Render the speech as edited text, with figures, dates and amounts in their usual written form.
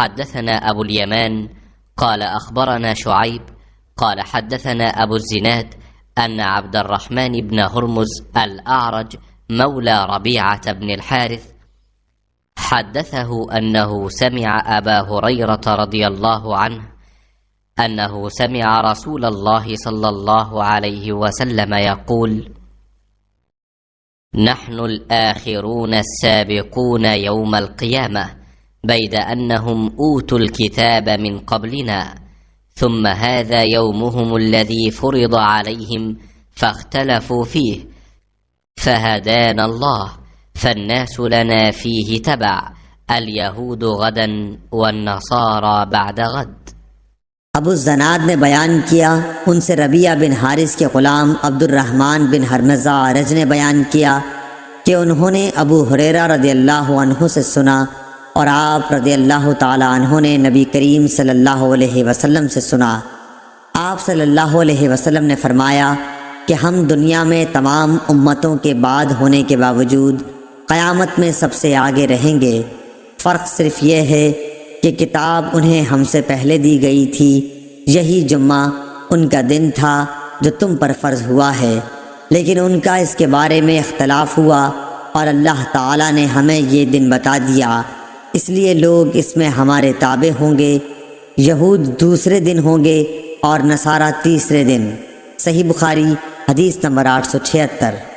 حدثنا أبو اليمان قال أخبرنا شعيب قال حدثنا أبو الزناد أن عبد الرحمن بن هرمز الأعرج مولى ربيعة بن الحارث حدثه أنه سمع أبا هريرة رضي الله عنه أنه سمع رسول الله صلى الله عليه وسلم يقول: نحن الآخرون السابقون يوم القيامة بيد أنهم أوتوا الكتاب من قبلنا، ثم هذا يومهم الذي فرض عليهم فاختلفوا فيه، فهدانا الله فالناس لنا فيه تبع، اليهود غدا والنصارى بعد غد। अबू ज़नाद ने बयान किया, उनसे रबिया बिन हारिस के ग़ुलाम अब्दुर्रहमान बिन हरमज़ा आरज ने बयान किया कि उन्होंने अबू हुरैरा रज़ियल्लाहु अन्हु से सुना और आप रज़ियल्लाहु ताला अन्हु ने नबी करीम सल्लल्लाहु अलैहि वसल्लम से सुना। आप सल्लल्लाहु अलैहि वसल्लम ने फरमाया कि हम दुनिया में तमाम उम्मतों के बाद होने के बावजूद क़यामत में सबसे आगे रहेंगे। फ़र्क सिर्फ़ ये है कि किताब उन्हें हमसे पहले दी गई थी। यही जुम्मा उनका दिन था जो तुम पर फ़र्ज़ हुआ है, लेकिन उनका इसके बारे में इख्तलाफ हुआ और अल्लाह ताला ने हमें ये दिन बता दिया, इसलिए लोग इसमें हमारे ताबे होंगे। यहूद दूसरे दिन होंगे और नसारा तीसरे दिन। सही बुखारी हदीस नंबर 876।